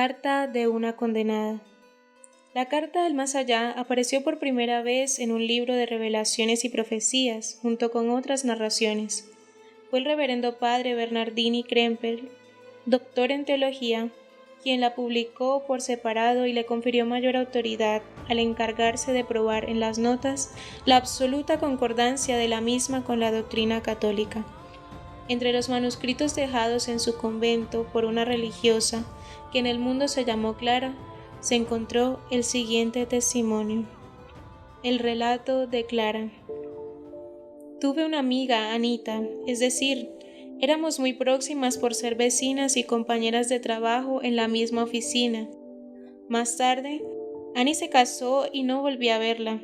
Carta de una condenada. La carta del más allá apareció por primera vez en un libro de revelaciones y profecías, junto con otras narraciones. Fue el reverendo padre Bernardini Krempel, doctor en teología, quien la publicó por separado y le confirió mayor autoridad al encargarse de probar en las notas la absoluta concordancia de la misma con la doctrina católica. Entre los manuscritos dejados en su convento por una religiosa, que en el mundo se llamó Clara, se encontró el siguiente testimonio. El relato de Clara. Tuve una amiga, Anita, es decir, éramos muy próximas por ser vecinas y compañeras de trabajo en la misma oficina. Más tarde, Annie se casó y no volví a verla.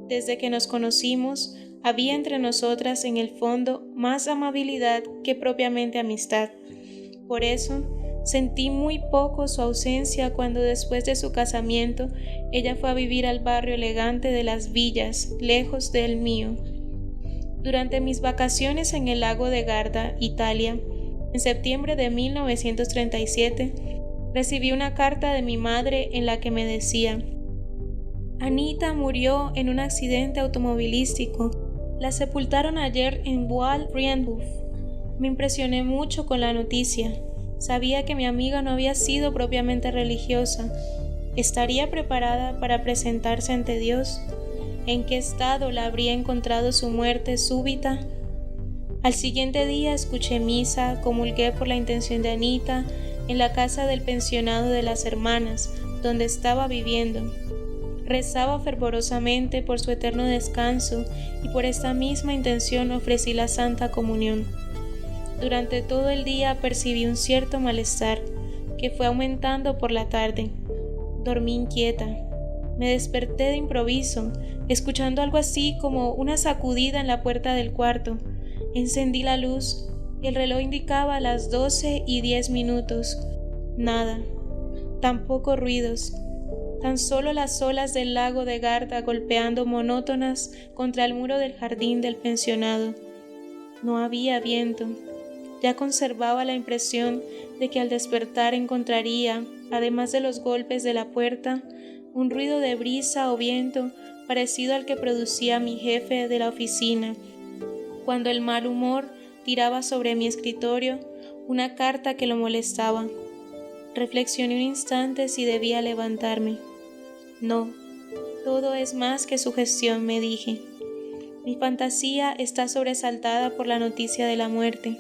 Desde que nos conocimos, había entre nosotras en el fondo más amabilidad que propiamente amistad. Por eso, sentí muy poco su ausencia cuando después de su casamiento ella fue a vivir al barrio elegante de las villas, lejos del mío. Durante mis vacaciones en el lago de Garda, Italia, en septiembre de 1937, recibí una carta de mi madre en la que me decía: Anita murió en un accidente automovilístico. La sepultaron ayer en Bois-Rienboeuf. Me impresioné mucho con la noticia. Sabía que mi amiga no había sido propiamente religiosa. ¿Estaría preparada para presentarse ante Dios? ¿En qué estado la habría encontrado su muerte súbita? Al siguiente día escuché misa, comulgué por la intención de Anita en la casa del pensionado de las hermanas, donde estaba viviendo. Rezaba fervorosamente por su eterno descanso y por esta misma intención ofrecí la Santa Comunión. Durante todo el día percibí un cierto malestar, que fue aumentando por la tarde. Dormí inquieta. Me desperté de improviso, escuchando algo así como una sacudida en la puerta del cuarto. Encendí la luz. El reloj indicaba las 12:10. Nada. Tampoco ruidos. Tan solo las olas del lago de Garda golpeando monótonas contra el muro del jardín del pensionado. No había viento. Ya conservaba la impresión de que al despertar encontraría, además de los golpes de la puerta, un ruido de brisa o viento parecido al que producía mi jefe de la oficina, cuando el mal humor tiraba sobre mi escritorio una carta que lo molestaba. Reflexioné un instante si debía levantarme. No, todo es más que sugestión, me dije. Mi fantasía está sobresaltada por la noticia de la muerte.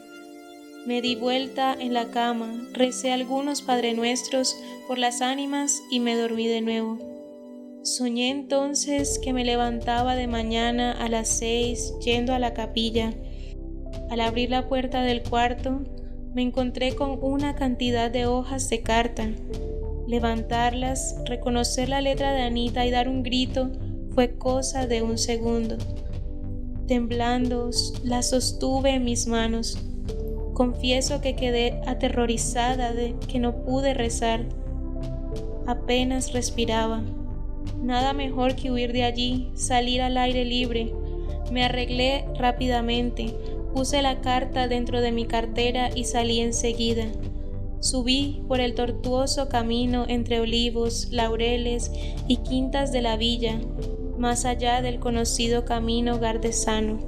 Me di vuelta en la cama, recé algunos Padre Nuestros por las ánimas y me dormí de nuevo. Soñé entonces que me levantaba de mañana a las 6 yendo a la capilla. Al abrir la puerta del cuarto, me encontré con una cantidad de hojas de carta. Levantarlas, reconocer la letra de Anita y dar un grito fue cosa de un segundo. Temblando, las sostuve en mis manos. Confieso que quedé aterrorizada de que no pude rezar. Apenas respiraba. Nada mejor que huir de allí, salir al aire libre. Me arreglé rápidamente, puse la carta dentro de mi cartera y salí enseguida. Subí por el tortuoso camino entre olivos, laureles y quintas de la villa, más allá del conocido camino gardesano.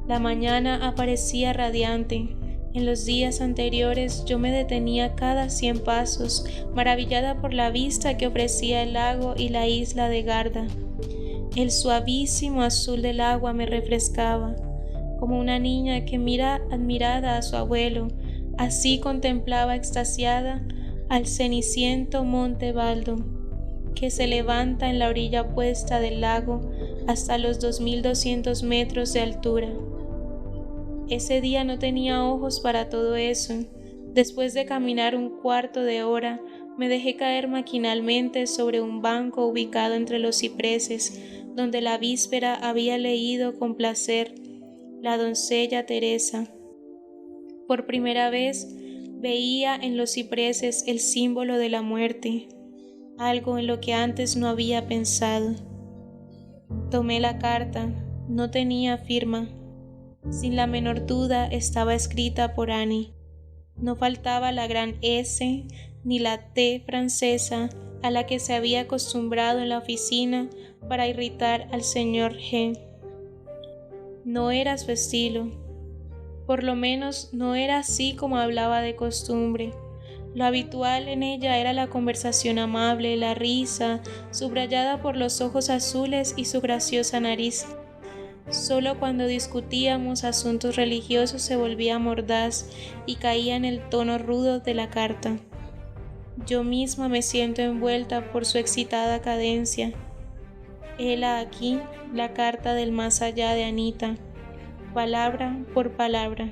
La mañana aparecía radiante. En los días anteriores yo me detenía cada 100 pasos, maravillada por la vista que ofrecía el lago y la isla de Garda. El suavísimo azul del agua me refrescaba, como una niña que mira admirada a su abuelo. Así contemplaba extasiada al ceniciento monte Baldo, que se levanta en la orilla opuesta del lago hasta los 2200 metros de altura. Ese día no tenía ojos para todo eso. Después de caminar un cuarto de hora, me dejé caer maquinalmente sobre un banco ubicado entre los cipreses, donde la víspera había leído con placer La doncella Teresa. Por primera vez veía en los cipreses el símbolo de la muerte, algo en lo que antes no había pensado. Tomé la carta, no tenía firma. Sin la menor duda estaba escrita por Annie. No faltaba la gran S ni la té francesa a la que se había acostumbrado en la oficina para irritar al señor G. No era su estilo. Por lo menos no era así como hablaba de costumbre. Lo habitual en ella era la conversación amable, la risa, subrayada por los ojos azules y su graciosa nariz. Solo cuando discutíamos asuntos religiosos se volvía mordaz y caía en el tono rudo de la carta. Yo misma me siento envuelta por su excitada cadencia. Hela aquí la carta del más allá de Anita, palabra por palabra,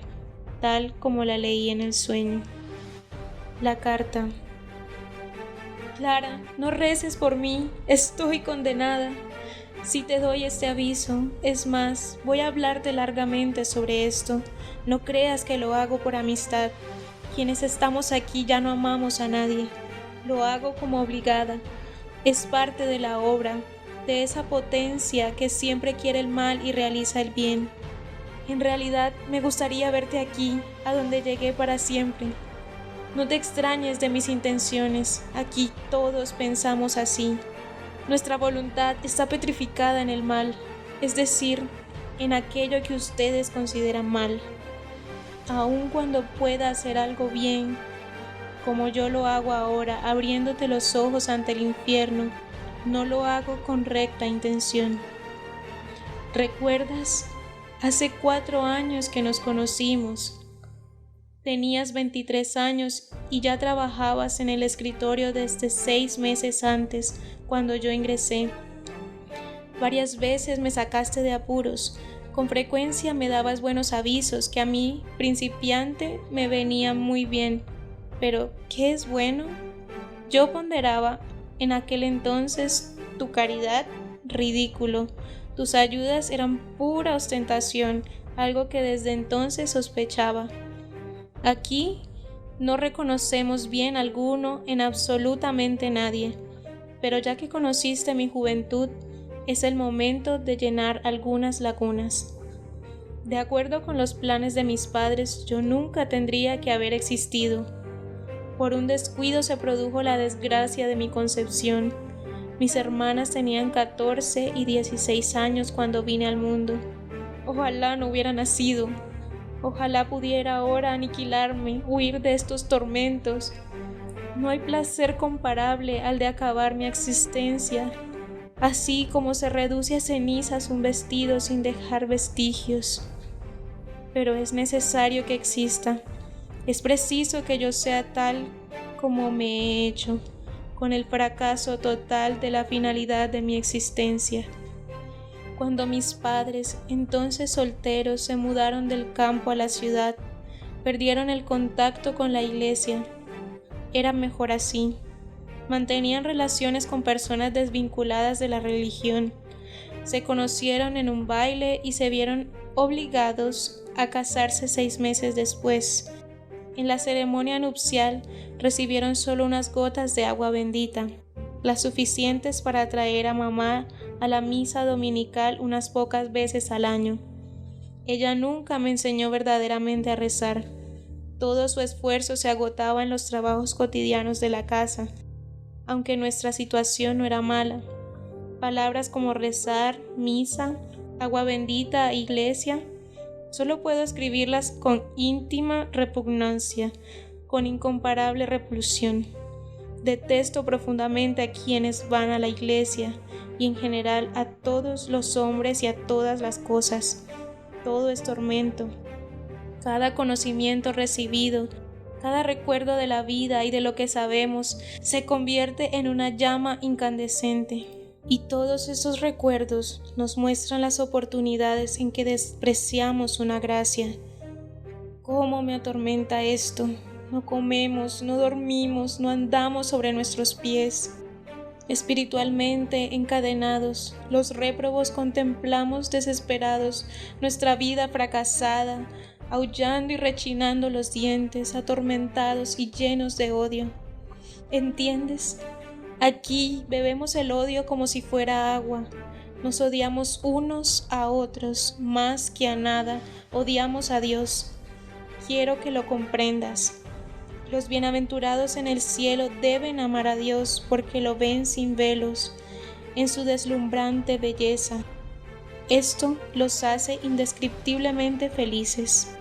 tal como la leí en el sueño. La carta. Clara, no reces por mí, estoy condenada. Si te doy este aviso, es más, voy a hablarte largamente sobre esto. No creas que lo hago por amistad. Quienes estamos aquí ya no amamos a nadie. Lo hago como obligada. Es parte de la obra, de esa potencia que siempre quiere el mal y realiza el bien. En realidad, me gustaría verte aquí, a donde llegué para siempre. No te extrañes de mis intenciones, aquí todos pensamos así. Nuestra voluntad está petrificada en el mal, es decir, en aquello que ustedes consideran mal. Aun cuando pueda hacer algo bien, como yo lo hago ahora, abriéndote los ojos ante el infierno, no lo hago con recta intención. ¿Recuerdas? Hace 4 años que nos conocimos. Tenías 23 años y ya trabajabas en el escritorio desde 6 meses antes, cuando yo ingresé. Varias veces me sacaste de apuros. Con frecuencia me dabas buenos avisos que a mí, principiante, me venían muy bien. Pero, ¿qué es bueno? Yo ponderaba en aquel entonces tu caridad, ridículo. Tus ayudas eran pura ostentación, algo que desde entonces sospechaba. Aquí no reconocemos bien alguno en absolutamente nadie, pero ya que conociste mi juventud, es el momento de llenar algunas lagunas. De acuerdo con los planes de mis padres, yo nunca tendría que haber existido. Por un descuido se produjo la desgracia de mi concepción. Mis hermanas tenían 14 y 16 años cuando vine al mundo. Ojalá no hubiera nacido. Ojalá pudiera ahora aniquilarme, huir de estos tormentos. No hay placer comparable al de acabar mi existencia, así como se reduce a cenizas un vestido sin dejar vestigios. Pero es necesario que exista. Es preciso que yo sea tal como me he hecho, con el fracaso total de la finalidad de mi existencia. Cuando mis padres, entonces solteros, se mudaron del campo a la ciudad, perdieron el contacto con la iglesia. Era mejor así. Mantenían relaciones con personas desvinculadas de la religión. Se conocieron en un baile y se vieron obligados a casarse 6 meses después. En la ceremonia nupcial recibieron solo unas gotas de agua bendita, las suficientes para traer a mamá a la misa dominical unas pocas veces al año. Ella nunca me enseñó verdaderamente a rezar. Todo su esfuerzo se agotaba en los trabajos cotidianos de la casa, aunque nuestra situación no era mala. Palabras como rezar, misa, agua bendita, iglesia, solo puedo escribirlas con íntima repugnancia, con incomparable repulsión. Detesto profundamente a quienes van a la iglesia y en general a todos los hombres y a todas las cosas. Todo es tormento. Cada conocimiento recibido, cada recuerdo de la vida y de lo que sabemos se convierte en una llama incandescente. Y todos esos recuerdos nos muestran las oportunidades en que despreciamos una gracia. ¿Cómo me atormenta esto? No comemos, no dormimos, no andamos sobre nuestros pies. Espiritualmente encadenados, los réprobos contemplamos desesperados nuestra vida fracasada, aullando y rechinando los dientes, atormentados y llenos de odio. ¿Entiendes? Aquí bebemos el odio como si fuera agua. Nos odiamos unos a otros más que a nada, odiamos a Dios. Quiero que lo comprendas. Los bienaventurados en el cielo deben amar a Dios porque lo ven sin velos, en su deslumbrante belleza. Esto los hace indescriptiblemente felices.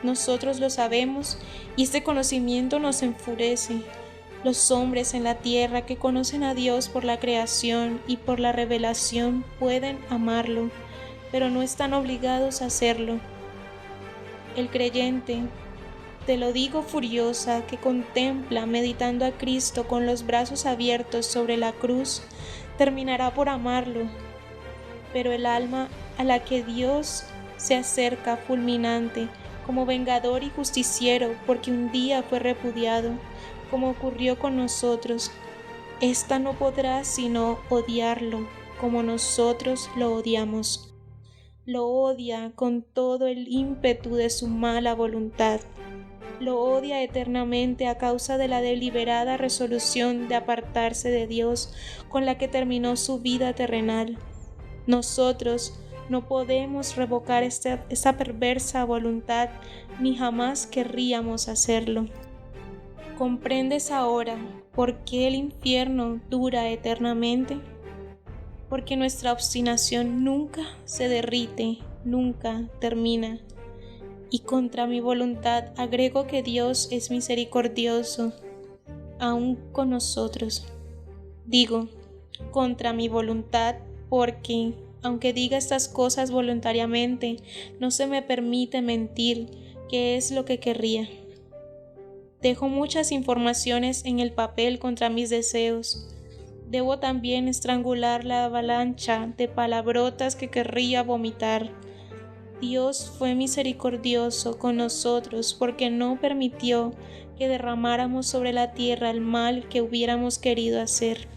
Nosotros lo sabemos y este conocimiento nos enfurece. Los hombres en la tierra que conocen a Dios por la creación y por la revelación pueden amarlo, pero no están obligados a hacerlo. El creyente, te lo digo furiosa, que contempla meditando a Cristo con los brazos abiertos sobre la cruz, terminará por amarlo. Pero el alma a la que Dios se acerca fulminante, como vengador y justiciero, porque un día fue repudiado, como ocurrió con nosotros, ésta no podrá sino odiarlo, como nosotros lo odiamos. Lo odia con todo el ímpetu de su mala voluntad. Lo odia eternamente a causa de la deliberada resolución de apartarse de Dios con la que terminó su vida terrenal. Nosotros no podemos revocar esta perversa voluntad, ni jamás querríamos hacerlo. ¿Comprendes ahora por qué el infierno dura eternamente? Porque nuestra obstinación nunca se derrite, nunca termina. Y contra mi voluntad agrego que Dios es misericordioso, aún con nosotros. Digo, contra mi voluntad, porque, aunque diga estas cosas voluntariamente, no se me permite mentir, que es lo que querría. Dejo muchas informaciones en el papel contra mis deseos. Debo también estrangular la avalancha de palabrotas que querría vomitar. Dios fue misericordioso con nosotros porque no permitió que derramáramos sobre la tierra el mal que hubiéramos querido hacer.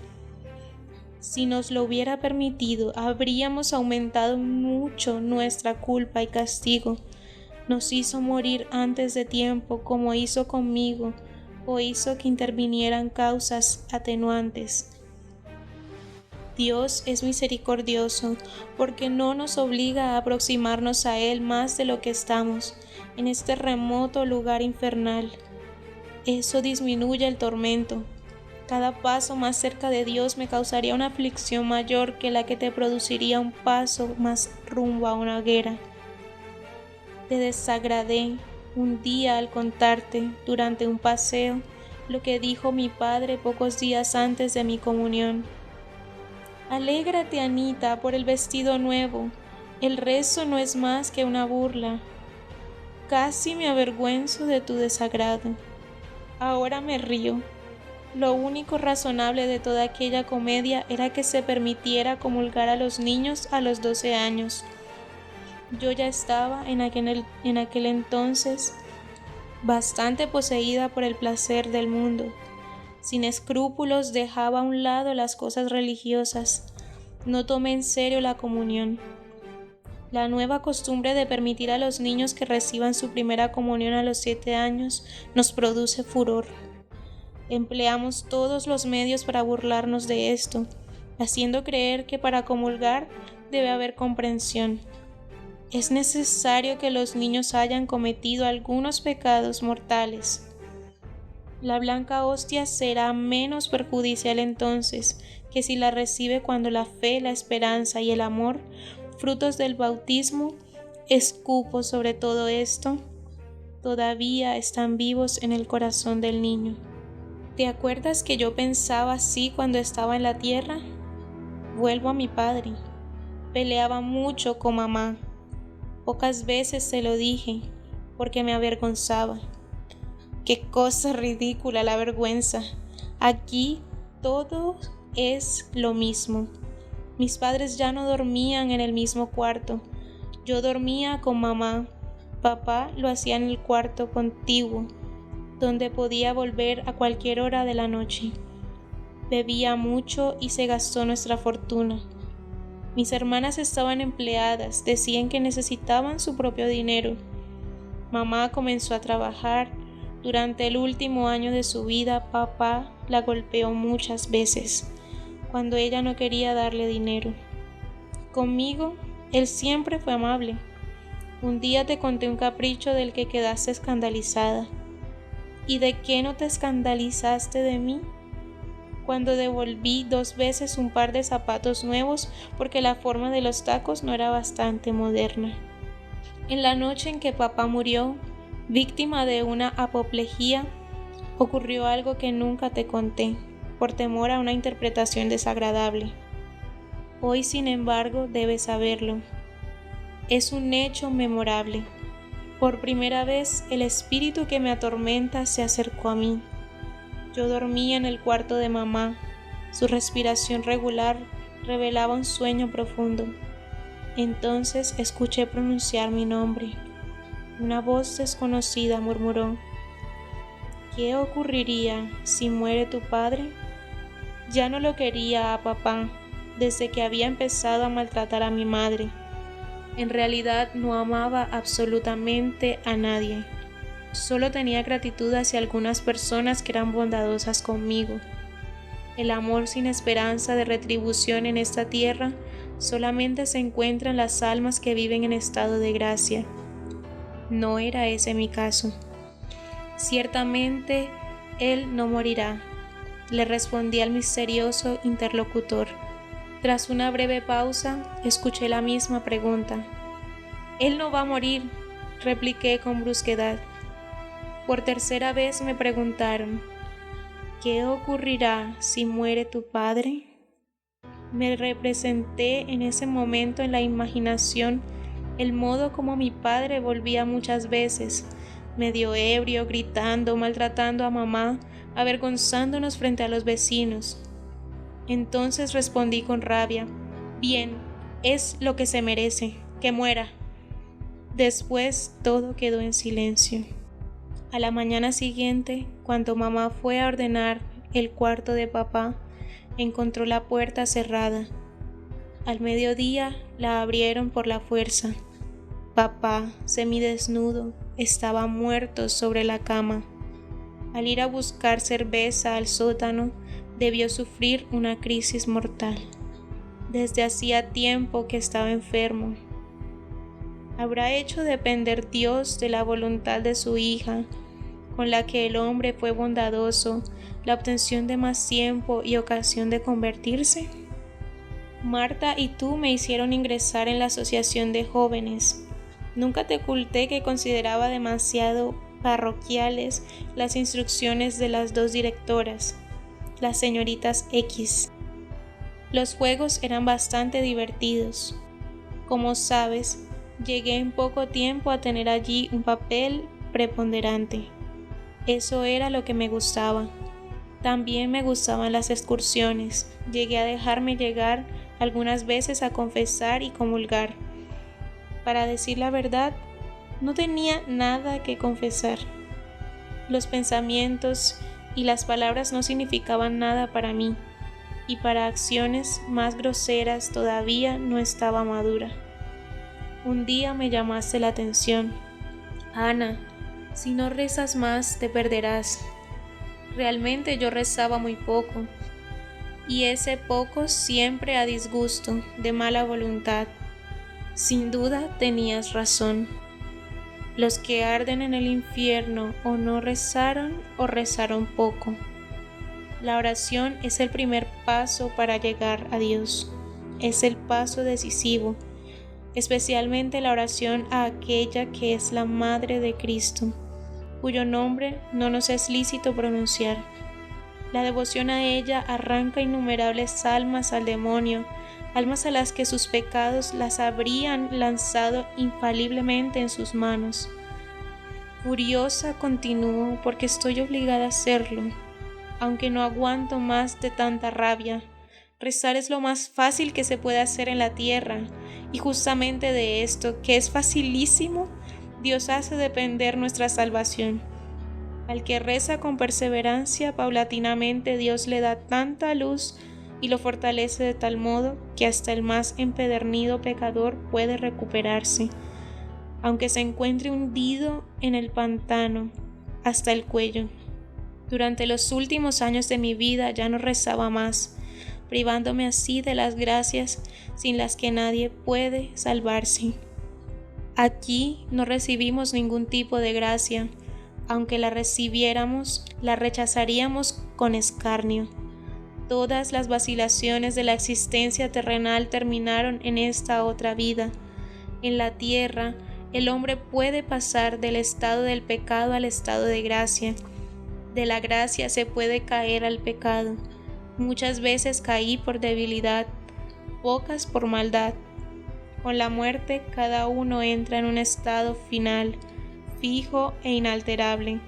Si nos lo hubiera permitido, habríamos aumentado mucho nuestra culpa y castigo. Nos hizo morir antes de tiempo, como hizo conmigo, o hizo que intervinieran causas atenuantes. Dios es misericordioso porque no nos obliga a aproximarnos a Él más de lo que estamos en este remoto lugar infernal. Eso disminuye el tormento. Cada paso más cerca de Dios me causaría una aflicción mayor que la que te produciría un paso más rumbo a una hoguera. Te desagradé un día al contarte, durante un paseo, lo que dijo mi padre pocos días antes de mi comunión. Alégrate, Anita, por el vestido nuevo. El rezo no es más que una burla. Casi me avergüenzo de tu desagrado. Ahora me río. Lo único razonable de toda aquella comedia era que se permitiera comulgar a los niños a los 12 años. Yo ya estaba en aquel entonces bastante poseída por el placer del mundo. Sin escrúpulos dejaba a un lado las cosas religiosas. No tomé en serio la comunión. La nueva costumbre de permitir a los niños que reciban su primera comunión a los 7 años nos produce furor. Empleamos todos los medios para burlarnos de esto, haciendo creer que para comulgar debe haber comprensión. Es necesario que los niños hayan cometido algunos pecados mortales. La blanca hostia será menos perjudicial entonces que si la recibe cuando la fe, la esperanza y el amor, frutos del bautismo, escupo sobre todo esto, todavía están vivos en el corazón del niño. ¿Te acuerdas que yo pensaba así cuando estaba en la tierra? Vuelvo a mi padre. Peleaba mucho con mamá. Pocas veces se lo dije, porque me avergonzaba. ¡Qué cosa ridícula la vergüenza! Aquí todo es lo mismo. Mis padres ya no dormían en el mismo cuarto. Yo dormía con mamá. Papá lo hacía en el cuarto contiguo, donde podía volver a cualquier hora de la noche. Bebía mucho y se gastó nuestra fortuna. Mis hermanas estaban empleadas, decían que necesitaban su propio dinero. Mamá comenzó a trabajar. Durante el último año de su vida, papá la golpeó muchas veces, cuando ella no quería darle dinero. Conmigo, él siempre fue amable. Un día te conté un capricho del que quedaste escandalizada. ¿Y de qué no te escandalizaste de mí? Cuando devolví 2 veces un par de zapatos nuevos porque la forma de los tacos no era bastante moderna. En la noche en que papá murió, víctima de una apoplejía, ocurrió algo que nunca te conté, por temor a una interpretación desagradable. Hoy, sin embargo, debes saberlo. Es un hecho memorable. Por primera vez, el espíritu que me atormenta se acercó a mí. Yo dormía en el cuarto de mamá. Su respiración regular revelaba un sueño profundo. Entonces escuché pronunciar mi nombre. Una voz desconocida murmuró: ¿qué ocurriría si muere tu padre? Ya no lo quería a papá desde que había empezado a maltratar a mi madre. En realidad no amaba absolutamente a nadie. Solo tenía gratitud hacia algunas personas que eran bondadosas conmigo. El amor sin esperanza de retribución en esta tierra solamente se encuentra en las almas que viven en estado de gracia. No era ese mi caso. Ciertamente, él no morirá, le respondí al misterioso interlocutor. Tras una breve pausa, escuché la misma pregunta. Él no va a morir, repliqué con brusquedad. Por tercera vez me preguntaron: ¿qué ocurrirá si muere tu padre? Me representé en ese momento en la imaginación el modo como mi padre volvía muchas veces, medio ebrio, gritando, maltratando a mamá, avergonzándonos frente a los vecinos. Entonces respondí con rabia: bien, es lo que se merece, que muera. Después todo quedó en silencio. A la mañana siguiente, cuando mamá fue a ordenar el cuarto de papá, encontró la puerta cerrada. Al mediodía la abrieron por la fuerza. Papá, semidesnudo, estaba muerto sobre la cama. Al ir a buscar cerveza al sótano, debió sufrir una crisis mortal. Desde hacía tiempo que estaba enfermo. ¿Habrá hecho depender Dios de la voluntad de su hija, con la que el hombre fue bondadoso, la obtención de más tiempo y ocasión de convertirse? Marta y tú me hicieron ingresar en la asociación de jóvenes. Nunca te oculté que consideraba demasiado parroquiales las instrucciones de las 2 directoras, las señoritas X. Los juegos eran bastante divertidos. Como sabes, llegué en poco tiempo a tener allí un papel preponderante. Eso era lo que me gustaba. También me gustaban las excursiones. Llegué a dejarme llegar algunas veces a confesar y comulgar. Para decir la verdad, no tenía nada que confesar. Los pensamientos y las palabras no significaban nada para mí, y para acciones más groseras todavía no estaba madura. Un día me llamaste la atención. Ana, si no rezas más, te perderás. Realmente yo rezaba muy poco, y ese poco siempre a disgusto, de mala voluntad. Sin duda tenías razón. Los que arden en el infierno o no rezaron o rezaron poco. La oración es el primer paso para llegar a Dios. Es el paso decisivo, especialmente la oración a aquella que es la Madre de Cristo, cuyo nombre no nos es lícito pronunciar. La devoción a ella arranca innumerables almas al demonio, almas a las que sus pecados las habrían lanzado infaliblemente en sus manos. Furiosa continúo porque estoy obligada a hacerlo, aunque no aguanto más de tanta rabia. Rezar es lo más fácil que se puede hacer en la tierra, y justamente de esto, que es facilísimo, Dios hace depender nuestra salvación. Al que reza con perseverancia, paulatinamente Dios le da tanta luz y lo fortalece de tal modo que hasta el más empedernido pecador puede recuperarse, aunque se encuentre hundido en el pantano hasta el cuello. Durante los últimos años de mi vida ya no rezaba más, privándome así de las gracias sin las que nadie puede salvarse. Aquí no recibimos ningún tipo de gracia, aunque la recibiéramos, la rechazaríamos con escarnio. Todas las vacilaciones de la existencia terrenal terminaron en esta otra vida. En la tierra, el hombre puede pasar del estado del pecado al estado de gracia. De la gracia se puede caer al pecado. Muchas veces caí por debilidad, pocas por maldad. Con la muerte, cada uno entra en un estado final, fijo e inalterable.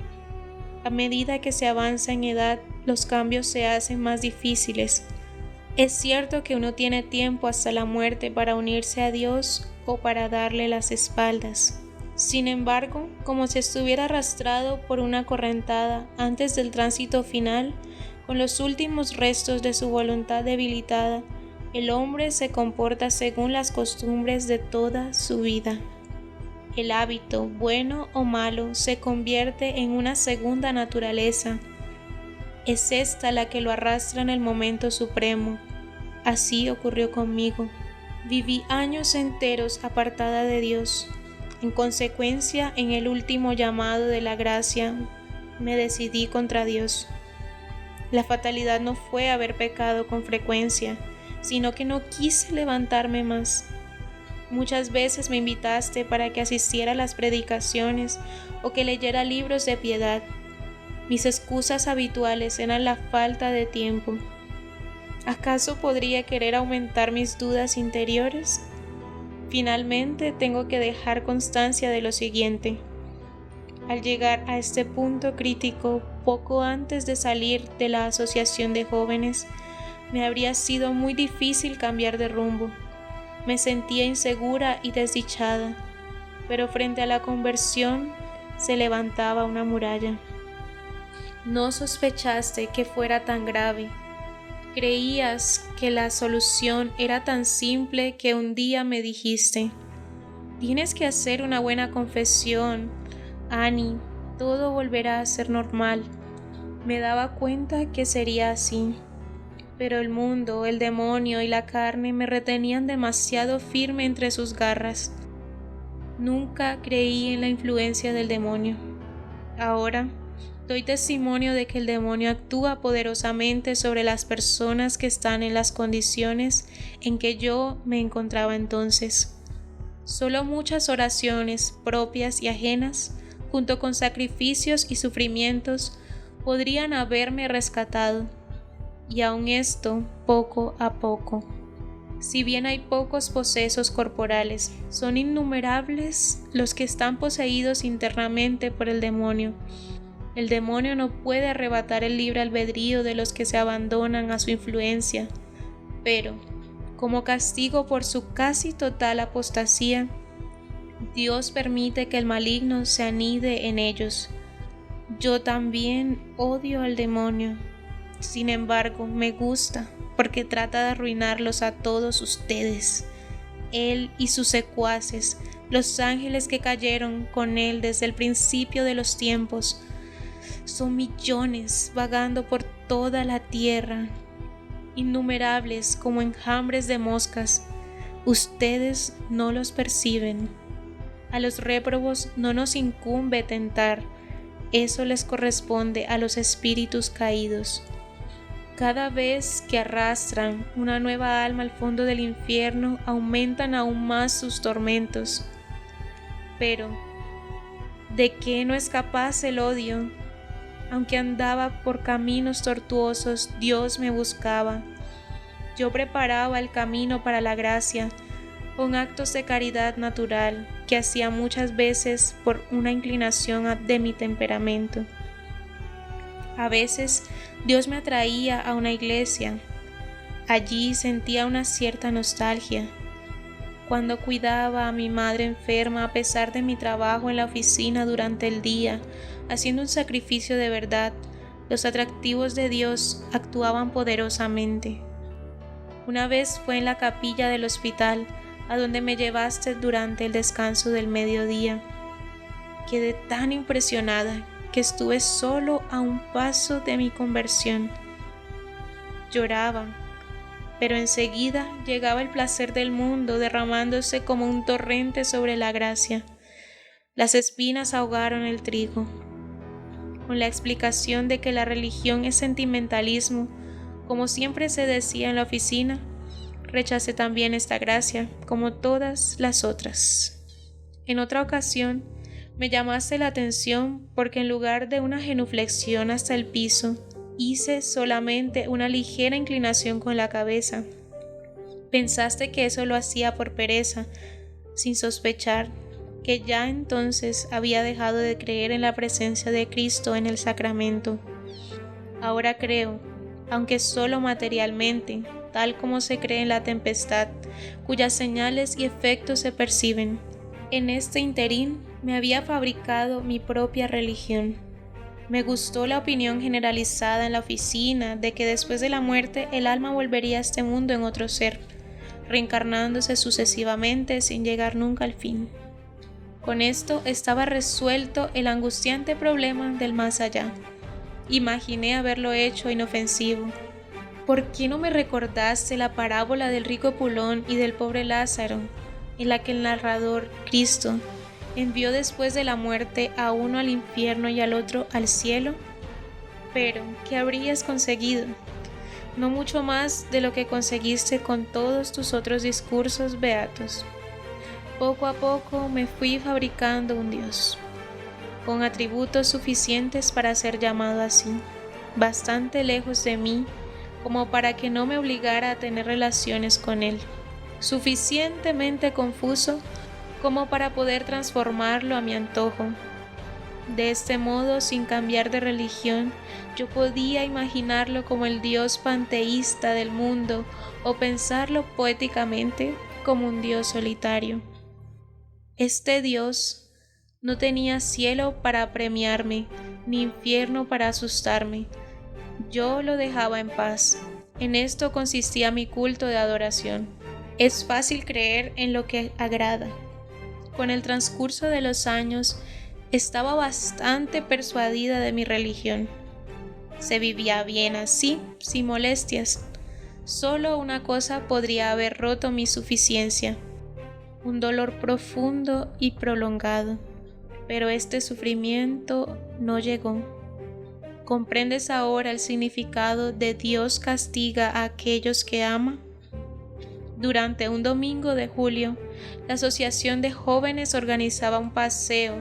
A medida que se avanza en edad, los cambios se hacen más difíciles. Es cierto que uno tiene tiempo hasta la muerte para unirse a Dios o para darle las espaldas. Sin embargo, como si estuviera arrastrado por una correntada antes del tránsito final, con los últimos restos de su voluntad debilitada, el hombre se comporta según las costumbres de toda su vida. El hábito, bueno o malo, se convierte en una segunda naturaleza. Es esta la que lo arrastra en el momento supremo. Así ocurrió conmigo. Viví años enteros apartada de Dios. En consecuencia, en el último llamado de la gracia, me decidí contra Dios. La fatalidad no fue haber pecado con frecuencia, sino que no quise levantarme más. Muchas veces me invitaste para que asistiera a las predicaciones o que leyera libros de piedad. Mis excusas habituales eran la falta de tiempo. ¿Acaso podría querer aumentar mis dudas interiores? Finalmente tengo que dejar constancia de lo siguiente. Al llegar a este punto crítico, poco antes de salir de la asociación de jóvenes, me habría sido muy difícil cambiar de rumbo. Me sentía insegura y desdichada, pero frente a la conversión se levantaba una muralla. No sospechaste que fuera tan grave. Creías que la solución era tan simple que un día me dijiste: tienes que hacer una buena confesión, Annie, todo volverá a ser normal. Me daba cuenta que sería así, pero el mundo, el demonio y la carne me retenían demasiado firme entre sus garras. Nunca creí en la influencia del demonio. Ahora doy testimonio de que el demonio actúa poderosamente sobre las personas que están en las condiciones en que yo me encontraba entonces. Solo muchas oraciones propias y ajenas, junto con sacrificios y sufrimientos, podrían haberme rescatado, y aun esto poco a poco. Si bien hay pocos posesos corporales, son innumerables los que están poseídos internamente por el demonio. El demonio no puede arrebatar el libre albedrío de los que se abandonan a su influencia, pero, como castigo por su casi total apostasía, Dios permite que el maligno se anide en ellos. Yo también odio al demonio. Sin embargo, me gusta porque trata de arruinarlos a todos ustedes. Él y sus secuaces, los ángeles que cayeron con él desde el principio de los tiempos, son millones vagando por toda la tierra, innumerables como enjambres de moscas. Ustedes no los perciben. A los réprobos no nos incumbe tentar, eso les corresponde a los espíritus caídos. Cada vez que arrastran una nueva alma al fondo del infierno, aumentan aún más sus tormentos. Pero, ¿de qué no es capaz el odio? Aunque andaba por caminos tortuosos, Dios me buscaba. Yo preparaba el camino para la gracia, con actos de caridad natural que hacía muchas veces por una inclinación de mi temperamento. A veces Dios me atraía a una iglesia. Allí sentía una cierta nostalgia. Cuando cuidaba a mi madre enferma a pesar de mi trabajo en la oficina durante el día, haciendo un sacrificio de verdad, los atractivos de Dios actuaban poderosamente. Una vez fue en la capilla del hospital, a donde me llevaste durante el descanso del mediodía. Quedé tan impresionada que estuve solo a un paso de mi conversión. Lloraba, pero enseguida llegaba el placer del mundo derramándose como un torrente sobre la gracia. Las espinas ahogaron el trigo. con la explicación de que la religión es sentimentalismo, como siempre se decía en la oficina, rechacé también esta gracia, como todas las otras. En otra ocasión, me llamaste la atención porque en lugar de una genuflexión hasta el piso, hice solamente una ligera inclinación con la cabeza. Pensaste que eso lo hacía por pereza, sin sospechar que ya entonces había dejado de creer en la presencia de Cristo en el sacramento. Ahora creo, aunque solo materialmente, tal como se cree en la tempestad, cuyas señales y efectos se perciben. En este interín me había fabricado mi propia religión. Me gustó la opinión generalizada en la oficina de que después de la muerte el alma volvería a este mundo en otro ser, reencarnándose sucesivamente sin llegar nunca al fin. Con esto estaba resuelto el angustiante problema del más allá. Imaginé haberlo hecho inofensivo. ¿Por qué no me recordaste la parábola del rico Epulón y del pobre Lázaro, en la que el narrador, Cristo, envió después de la muerte a uno al infierno y al otro al cielo? Pero, ¿qué habrías conseguido? No mucho más de lo que conseguiste con todos tus otros discursos beatos. Poco a poco me fui fabricando un Dios, con atributos suficientes para ser llamado así, bastante lejos de mí como para que no me obligara a tener relaciones con él, suficientemente confuso como para poder transformarlo a mi antojo. De este modo, sin cambiar de religión, yo podía imaginarlo como el Dios panteísta del mundo o pensarlo poéticamente como un Dios solitario. Este Dios no tenía cielo para premiarme, ni infierno para asustarme. Yo lo dejaba en paz. En esto consistía mi culto de adoración. Es fácil creer en lo que agrada. Con el transcurso de los años, estaba bastante persuadida de mi religión. Se vivía bien así, sin molestias. Solo una cosa podría haber roto mi suficiencia: un dolor profundo y prolongado. Pero este sufrimiento no llegó. ¿Comprendes ahora el significado de Dios castiga a aquellos que ama? Durante un domingo de julio, la Asociación de Jóvenes organizaba un paseo.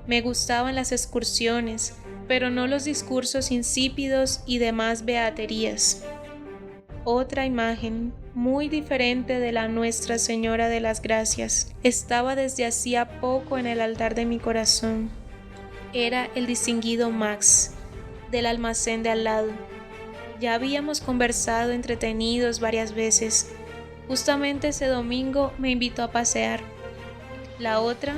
Me gustaban las excursiones, pero no los discursos insípidos y demás beaterías. Otra imagen, muy diferente de la Nuestra Señora de las Gracias, estaba desde hacía poco en el altar de mi corazón. Era el distinguido Max, del almacén de al lado. Ya habíamos conversado entretenidos varias veces. Justamente ese domingo me invitó a pasear. La otra,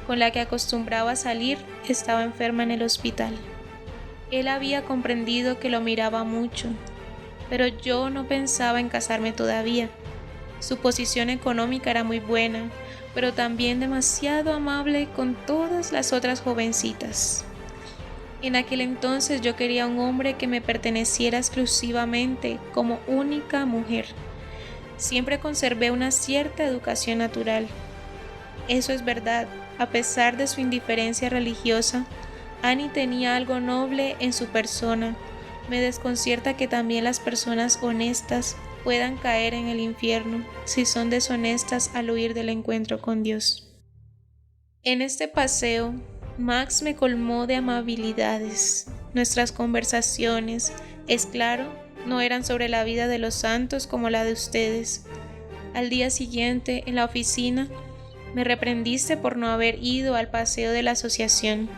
con la que acostumbraba salir, estaba enferma en el hospital. Él había comprendido que lo miraba mucho, pero yo no pensaba en casarme todavía. Su posición económica era muy buena, pero también demasiado amable con todas las otras jovencitas. En aquel entonces yo quería un hombre que me perteneciera exclusivamente como única mujer. Siempre conservé una cierta educación natural. Eso es verdad, a pesar de su indiferencia religiosa, Annie tenía algo noble en su persona. Me desconcierta que también las personas honestas puedan caer en el infierno si son deshonestas al huir del encuentro con Dios. En este paseo, Max me colmó de amabilidades. Nuestras conversaciones, es claro, no eran sobre la vida de los santos como la de ustedes. Al día siguiente, en la oficina, me reprendiste por no haber ido al paseo de la asociación.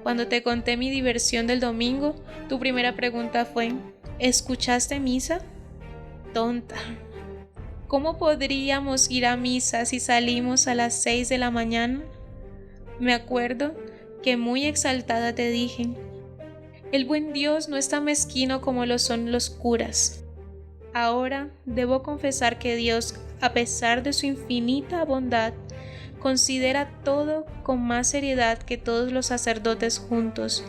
Cuando te conté mi diversión del domingo, tu primera pregunta fue: ¿escuchaste misa? Tonta. ¿Cómo podríamos ir a misa si salimos a las 6 de la mañana? Me acuerdo que muy exaltada te dije: el buen Dios no es tan mezquino como lo son los curas. Ahora debo confesar que Dios, a pesar de su infinita bondad, considera todo con más seriedad que todos los sacerdotes juntos.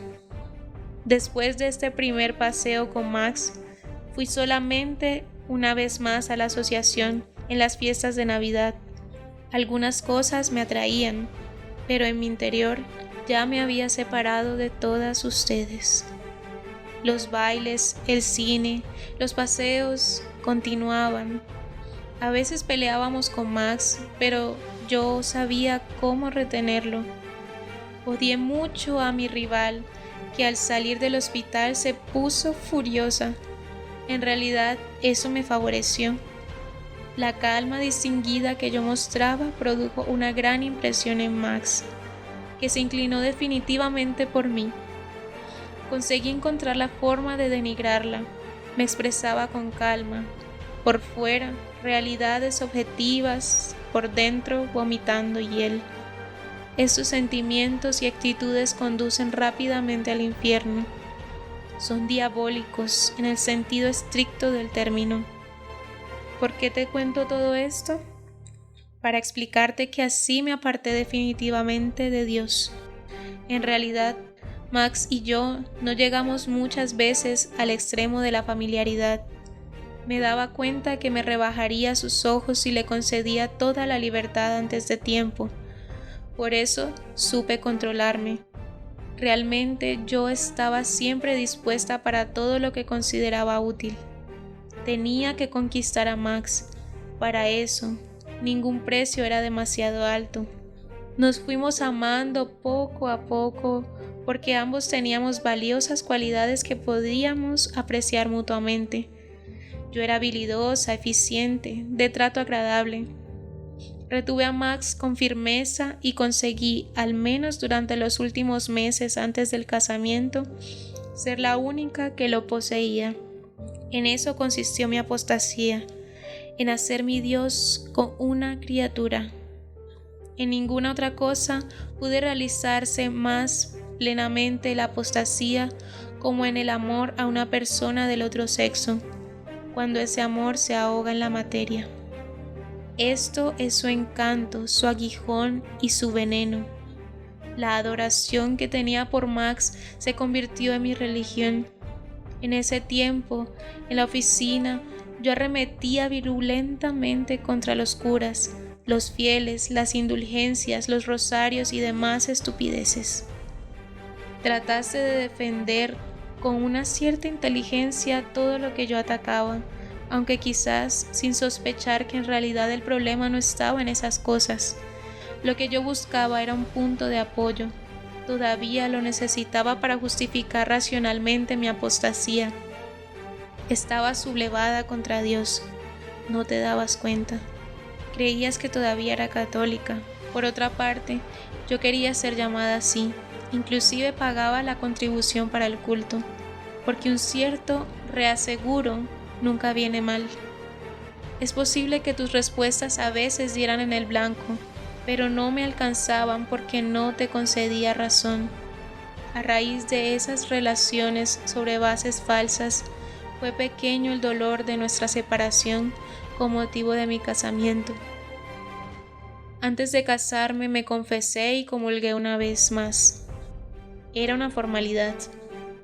Después de este primer paseo con Max, fui solamente una vez más a la asociación en las fiestas de Navidad. Algunas cosas me atraían, pero en mi interior ya me había separado de todas ustedes. Los bailes, el cine, los paseos continuaban. A veces peleábamos con Max, pero yo sabía cómo retenerlo. Odié mucho a mi rival, que al salir del hospital se puso furiosa. En realidad, eso me favoreció. La calma distinguida que yo mostraba produjo una gran impresión en Max, que se inclinó definitivamente por mí. Conseguí encontrar la forma de denigrarla. Me expresaba con calma. Por fuera, realidades objetivas, por dentro, vomitando hiel. Estos sentimientos y actitudes conducen rápidamente al infierno. Son diabólicos en el sentido estricto del término. ¿Por qué te cuento todo esto? Para explicarte que así me aparté definitivamente de Dios. En realidad, Max y yo no llegamos muchas veces al extremo de la familiaridad. Me daba cuenta que me rebajaría sus ojos si le concedía toda la libertad antes de tiempo. Por eso supe controlarme. Realmente yo estaba siempre dispuesta para todo lo que consideraba útil. Tenía que conquistar a Max. Para eso, ningún precio era demasiado alto. Nos fuimos amando poco a poco porque ambos teníamos valiosas cualidades que podíamos apreciar mutuamente. Yo era habilidosa, eficiente, de trato agradable. Retuve a Max con firmeza y conseguí, al menos durante los últimos meses antes del casamiento, ser la única que lo poseía. En eso consistió mi apostasía, en hacer mi Dios con una criatura. En ninguna otra cosa pude realizarse más plenamente la apostasía como en el amor a una persona del otro sexo, cuando ese amor se ahoga en la materia. Esto es su encanto, su aguijón y su veneno. La adoración que tenía por Max se convirtió en mi religión. En ese tiempo, en la oficina, yo arremetía virulentamente contra los curas, los fieles, las indulgencias, los rosarios y demás estupideces. Trataste de defender con una cierta inteligencia todo lo que yo atacaba, aunque quizás sin sospechar que en realidad el problema no estaba en esas cosas. Lo que yo buscaba era un punto de apoyo. Todavía lo necesitaba para justificar racionalmente mi apostasía. Estaba sublevada contra Dios. No te dabas cuenta. Creías que todavía era católica. Por otra parte, yo quería ser llamada así. Inclusive pagaba la contribución para el culto, porque un cierto reaseguro nunca viene mal. Es posible que tus respuestas a veces dieran en el blanco, pero no me alcanzaban porque no te concedía razón. A raíz de esas relaciones sobre bases falsas, fue pequeño el dolor de nuestra separación con motivo de mi casamiento. Antes de casarme me confesé y comulgué una vez más. Era una formalidad.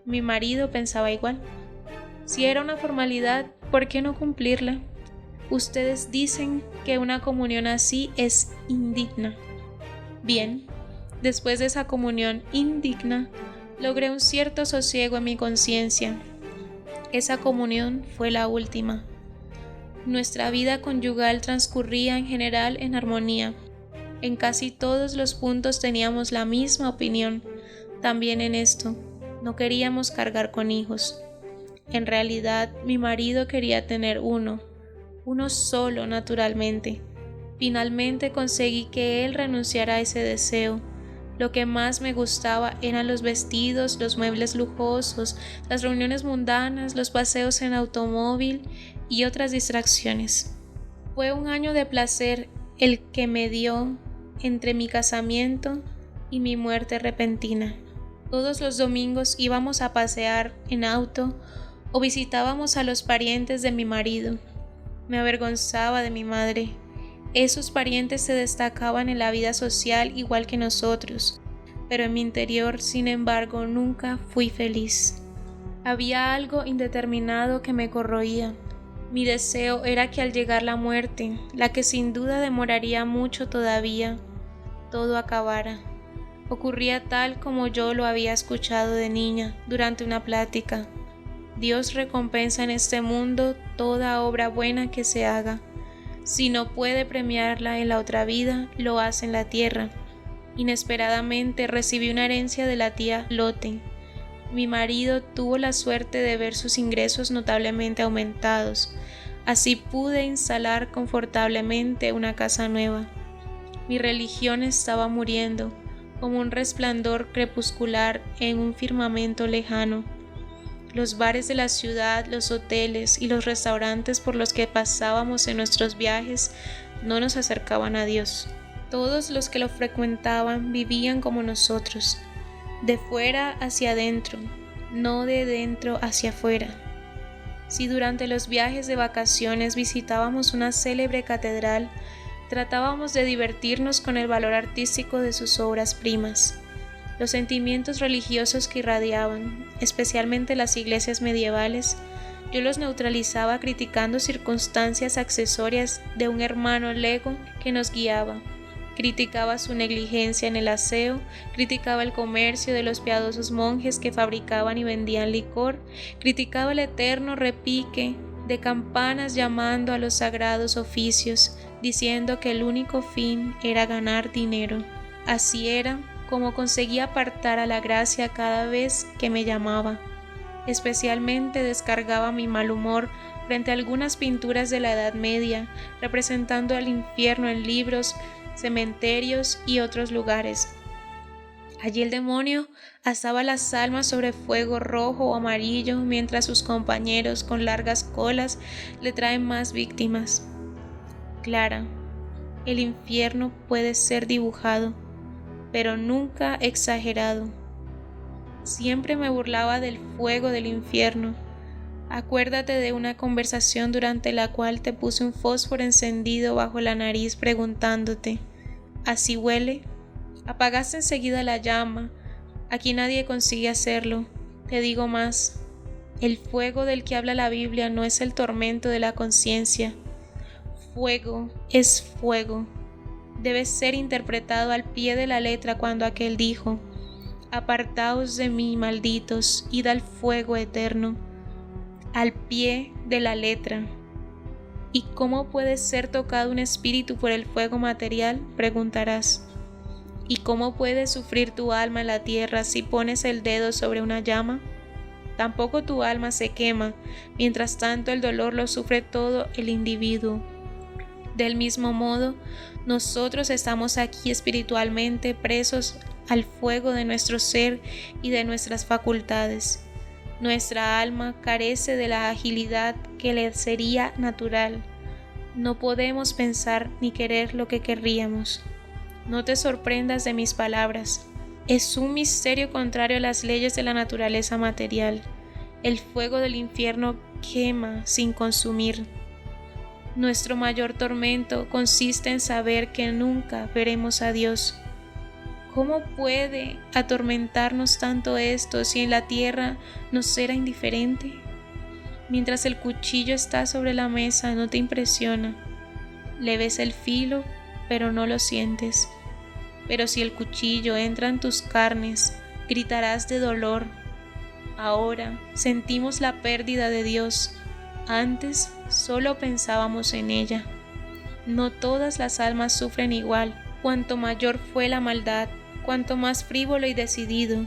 Mi marido pensaba igual. Si era una formalidad, ¿por qué no cumplirla? Ustedes dicen que una comunión así es indigna. Bien, después de esa comunión indigna, logré un cierto sosiego en mi conciencia. Esa comunión fue la última. Nuestra vida conyugal transcurría en general en armonía. En casi todos los puntos teníamos la misma opinión. También en esto, no queríamos cargar con hijos. En realidad, mi marido quería tener uno solo naturalmente. Finalmente conseguí que él renunciara a ese deseo. Lo que más me gustaba eran los vestidos, los muebles lujosos, las reuniones mundanas, los paseos en automóvil y otras distracciones. Fue un año de placer el que me dio entre mi casamiento y mi muerte repentina. Todos los domingos íbamos a pasear en auto o visitábamos a los parientes de mi marido. Me avergonzaba de mi madre. Esos parientes se destacaban en la vida social igual que nosotros, pero en mi interior, sin embargo, nunca fui feliz. Había algo indeterminado que me corroía. Mi deseo era que al llegar la muerte, la que sin duda demoraría mucho todavía, todo acabara. Ocurría tal como yo lo había escuchado de niña durante una plática. Dios recompensa en este mundo toda obra buena que se haga. Si no puede premiarla en la otra vida, lo hace en la tierra. Inesperadamente recibí una herencia de la tía Lotte. Mi marido tuvo la suerte de ver sus ingresos notablemente aumentados. Así pude instalar confortablemente una casa nueva. Mi religión estaba muriendo, como un resplandor crepuscular en un firmamento lejano. Los bares de la ciudad, los hoteles y los restaurantes por los que pasábamos en nuestros viajes no nos acercaban a Dios. Todos los que lo frecuentaban vivían como nosotros, de fuera hacia adentro, no de dentro hacia afuera. Si durante los viajes de vacaciones visitábamos una célebre catedral, tratábamos de divertirnos con el valor artístico de sus obras primas. Los sentimientos religiosos que irradiaban, especialmente las iglesias medievales, yo los neutralizaba criticando circunstancias accesorias de un hermano lego que nos guiaba. Criticaba su negligencia en el aseo, criticaba el comercio de los piadosos monjes que fabricaban y vendían licor, criticaba el eterno repique de campanas llamando a los sagrados oficios, diciendo que el único fin era ganar dinero. Así era como conseguía apartar a la gracia cada vez que me llamaba. Especialmente descargaba mi mal humor frente a algunas pinturas de la Edad Media, representando al infierno en libros, cementerios y otros lugares. Allí el demonio asaba las almas sobre fuego rojo o amarillo, mientras sus compañeros con largas colas le traen más víctimas. Clara, el infierno puede ser dibujado, pero nunca exagerado. Siempre me burlaba del fuego del infierno. Acuérdate de una conversación durante la cual te puse un fósforo encendido bajo la nariz preguntándote: ¿así huele? Apagaste enseguida la llama. Aquí nadie consigue hacerlo. Te digo más. El fuego del que habla la Biblia no es el tormento de la conciencia. Fuego es fuego. Debe ser interpretado al pie de la letra cuando aquel dijo: apartaos de mí, malditos, id al fuego eterno. Al pie de la letra. ¿Y cómo puede ser tocado un espíritu por el fuego material?, preguntarás. ¿Y cómo puede sufrir tu alma en la tierra si pones el dedo sobre una llama? Tampoco tu alma se quema, mientras tanto el dolor lo sufre todo el individuo. Del mismo modo, nosotros estamos aquí espiritualmente presos al fuego de nuestro ser y de nuestras facultades. Nuestra alma carece de la agilidad que le sería natural. No podemos pensar ni querer lo que querríamos. No te sorprendas de mis palabras. Es un misterio contrario a las leyes de la naturaleza material. El fuego del infierno quema sin consumir. Nuestro mayor tormento consiste en saber que nunca veremos a Dios. ¿Cómo puede atormentarnos tanto esto si en la tierra nos era indiferente? Mientras el cuchillo está sobre la mesa, no te impresiona. Le ves el filo, pero no lo sientes. Pero si el cuchillo entra en tus carnes, gritarás de dolor. Ahora sentimos la pérdida de Dios. Antes solo pensábamos en ella. No todas las almas sufren igual. Cuanto mayor fue la maldad, cuanto más frívolo y decidido,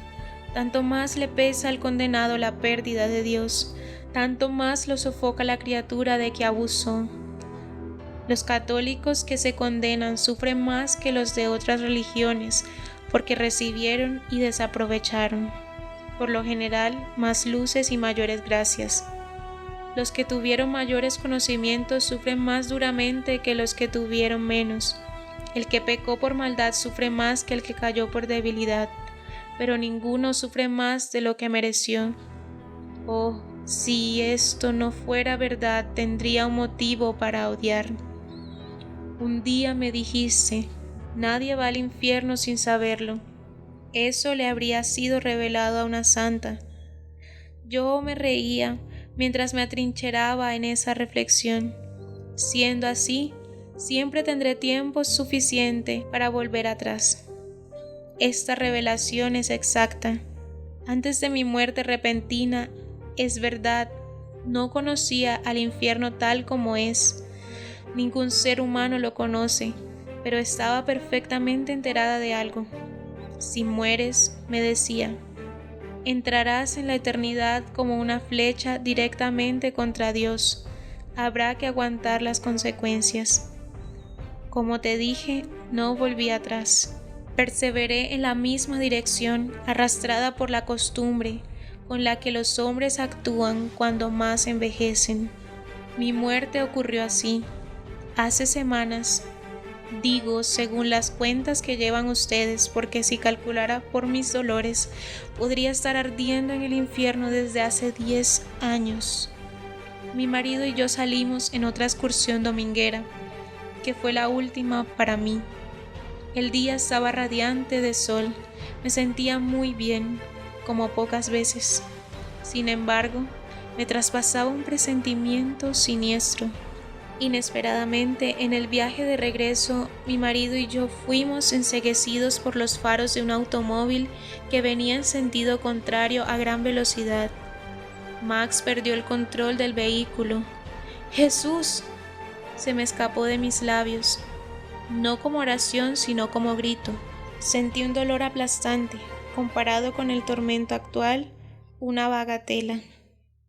tanto más le pesa al condenado la pérdida de Dios, tanto más lo sofoca la criatura de que abusó. Los católicos que se condenan sufren más que los de otras religiones, porque recibieron y desaprovecharon, por lo general, más luces y mayores gracias. Los que tuvieron mayores conocimientos sufren más duramente que los que tuvieron menos. El que pecó por maldad sufre más que el que cayó por debilidad, pero ninguno sufre más de lo que mereció. Oh, si esto no fuera verdad, tendría un motivo para odiar. Un día me dijiste: nadie va al infierno sin saberlo. Eso le habría sido revelado a una santa. Yo me reía mientras me atrincheraba en esa reflexión. Siendo así, siempre tendré tiempo suficiente para volver atrás. esta revelación es exacta. Antes de mi muerte repentina, es verdad, no conocía al infierno tal como es. Ningún ser humano lo conoce, pero estaba perfectamente enterada de algo. Si mueres, me decía, entrarás en la eternidad como una flecha directamente contra Dios. Habrá que aguantar las consecuencias. Como te dije, no volví atrás. Perseveré en la misma dirección, arrastrada por la costumbre con la que los hombres actúan cuando más envejecen. Mi muerte ocurrió así. Hace semanas, digo, según las cuentas que llevan ustedes, porque si calculara por mis dolores, podría estar ardiendo en el infierno desde hace 10 años. Mi marido y yo salimos en otra excursión dominguera, que fue la última para mí. El día estaba radiante de sol, me sentía muy bien, como pocas veces. Sin embargo, me traspasaba un presentimiento siniestro. Inesperadamente, en el viaje de regreso, mi marido y yo fuimos enceguecidos por los faros de un automóvil que venía en sentido contrario a gran velocidad. Max perdió el control del vehículo. ¡Jesús! Se me escapó de mis labios. No como oración, sino como grito. Sentí un dolor aplastante, comparado con el tormento actual, una bagatela.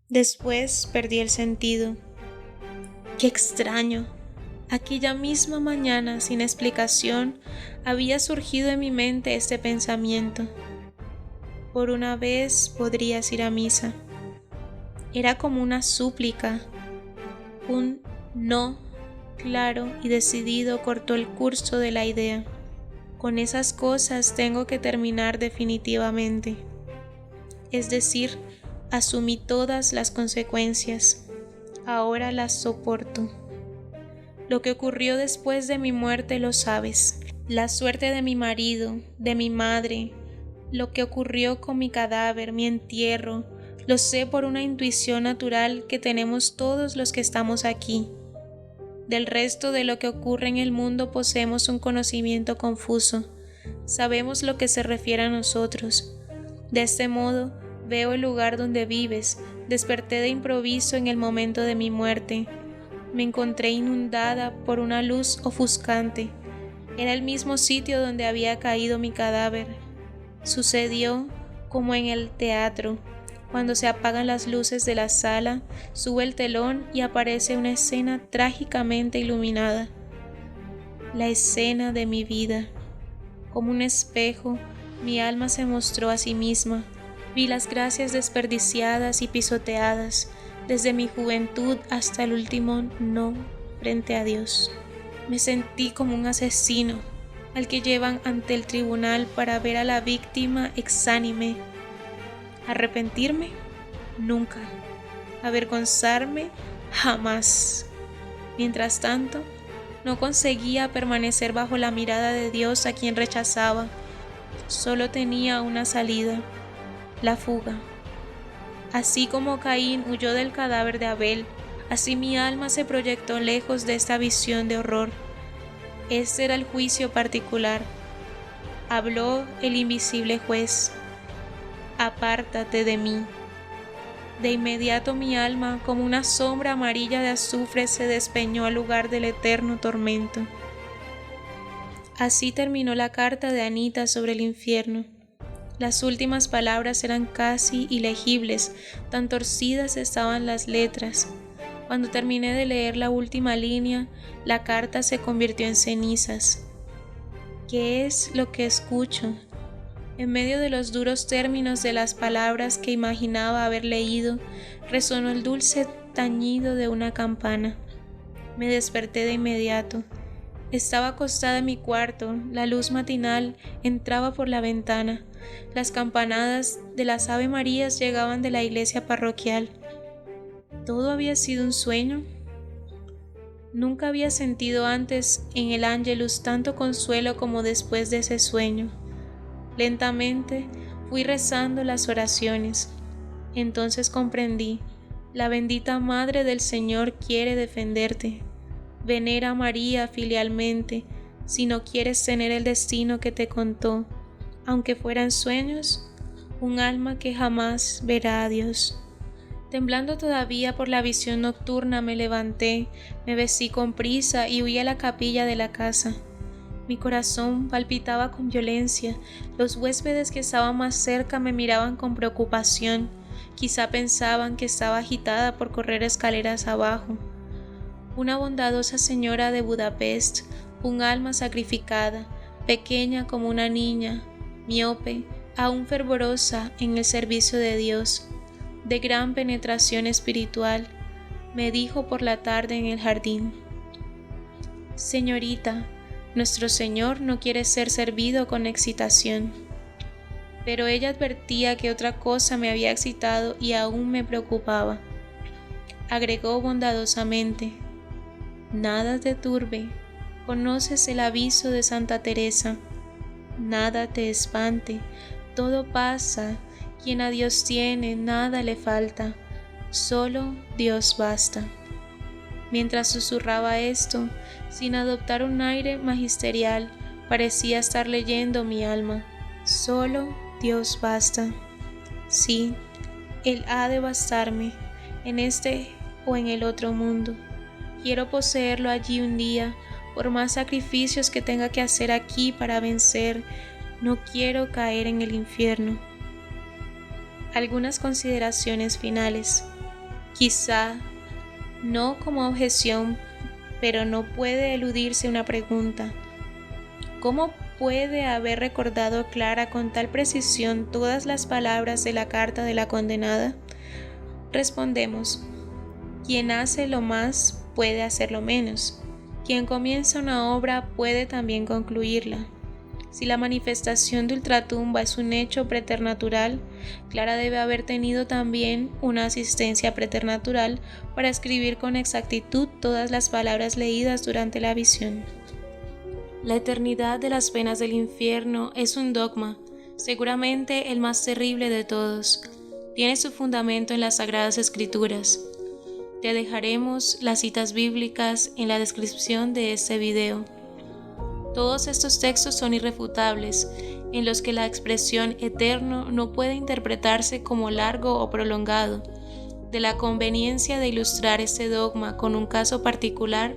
Después perdí el sentido. ¡Qué extraño! Aquella misma mañana, sin explicación, había surgido en mi mente este pensamiento. Por una vez podrías ir a misa. Era como una súplica. Un no claro y decidido cortó el curso de la idea. Con esas cosas tengo que terminar definitivamente. Es decir, asumí todas las consecuencias. Ahora las soporto. Lo que ocurrió después de mi muerte lo sabes. La suerte de mi marido, de mi madre, lo que ocurrió con mi cadáver, mi entierro, lo sé por una intuición natural que tenemos todos los que estamos aquí. Del resto de lo que ocurre en el mundo poseemos un conocimiento confuso. Sabemos lo que se refiere a nosotros. De este modo, veo el lugar donde vives. Desperté de improviso en el momento de mi muerte. Me encontré inundada por una luz ofuscante. Era el mismo sitio donde había caído mi cadáver. Sucedió como en el teatro. Cuando se apagan las luces de la sala, sube el telón y aparece una escena trágicamente iluminada. La escena de mi vida. Como un espejo, mi alma se mostró a sí misma. Vi las gracias desperdiciadas y pisoteadas, desde mi juventud hasta el último no frente a Dios. Me sentí como un asesino, al que llevan ante el tribunal para ver a la víctima exánime. ¿Arrepentirme? Nunca. ¿Avergonzarme? Jamás. Mientras tanto, no conseguía permanecer bajo la mirada de Dios a quien rechazaba. Solo tenía una salida, la fuga. Así como Caín huyó del cadáver de Abel, así mi alma se proyectó lejos de esta visión de horror. Este era el juicio particular. Habló el invisible juez. Apártate de mí. De inmediato mi alma, como una sombra amarilla de azufre, se despeñó al lugar del eterno tormento. Así terminó la carta de Anita sobre el infierno. Las últimas palabras eran casi ilegibles, tan torcidas estaban las letras. Cuando terminé de leer la última línea, la carta se convirtió en cenizas. ¿Qué es lo que escucho? En medio de los duros términos de las palabras que imaginaba haber leído, resonó el dulce tañido de una campana. Me desperté de inmediato. Estaba acostada en mi cuarto, la luz matinal entraba por la ventana, las campanadas de las Ave Marías llegaban de la iglesia parroquial. ¿Todo había sido un sueño? Nunca había sentido antes en el Ángelus tanto consuelo como después de ese sueño. Lentamente fui rezando las oraciones. Entonces comprendí, la bendita Madre del Señor quiere defenderte. Venera a María filialmente, si no quieres tener el destino que te contó. aunque fueran sueños, un alma que jamás verá a Dios. Temblando todavía por la visión nocturna me levanté, me vestí con prisa y huí a la capilla de la casa. Mi corazón palpitaba con violencia, los huéspedes que estaban más cerca me miraban con preocupación, quizá pensaban que estaba agitada por correr escaleras abajo. Una bondadosa señora de Budapest, un alma sacrificada, pequeña como una niña, miope, aún fervorosa en el servicio de Dios, de gran penetración espiritual, me dijo por la tarde en el jardín: «Señorita, nuestro Señor no quiere ser servido con excitación». Pero ella advertía que otra cosa me había excitado y aún me preocupaba. Agregó bondadosamente: «Nada te turbe, conoces el aviso de Santa Teresa. Nada te espante, todo pasa, quien a Dios tiene, nada le falta, solo Dios basta». Mientras susurraba esto, sin adoptar un aire magisterial, parecía estar leyendo mi alma. Solo Dios basta. Sí, Él ha de bastarme, en este o en el otro mundo. Quiero poseerlo allí un día, por más sacrificios que tenga que hacer aquí para vencer. No quiero caer en el infierno. Algunas consideraciones finales. Quizá no como objeción, pero no puede eludirse una pregunta. ¿Cómo puede haber recordado Clara con tal precisión todas las palabras de la carta de la condenada? Respondemos: quien hace lo más puede hacer lo menos. Quien comienza una obra puede también concluirla. Si la manifestación de ultratumba es un hecho preternatural, Clara debe haber tenido también una asistencia preternatural para escribir con exactitud todas las palabras leídas durante la visión. La eternidad de las penas del infierno es un dogma, seguramente el más terrible de todos. Tiene su fundamento en las Sagradas Escrituras. Te dejaremos las citas bíblicas en la descripción de este video. Todos estos textos son irrefutables, en los que la expresión eterno no puede interpretarse como largo o prolongado. De la conveniencia de ilustrar este dogma con un caso particular,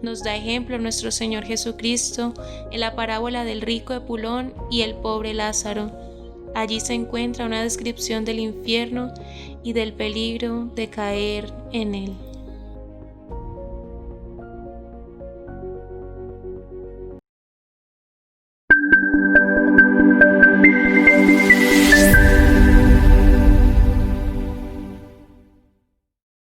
nos da ejemplo nuestro Señor Jesucristo en la parábola del rico Epulón y el pobre Lázaro. Allí se encuentra una descripción del infierno y del peligro de caer en él.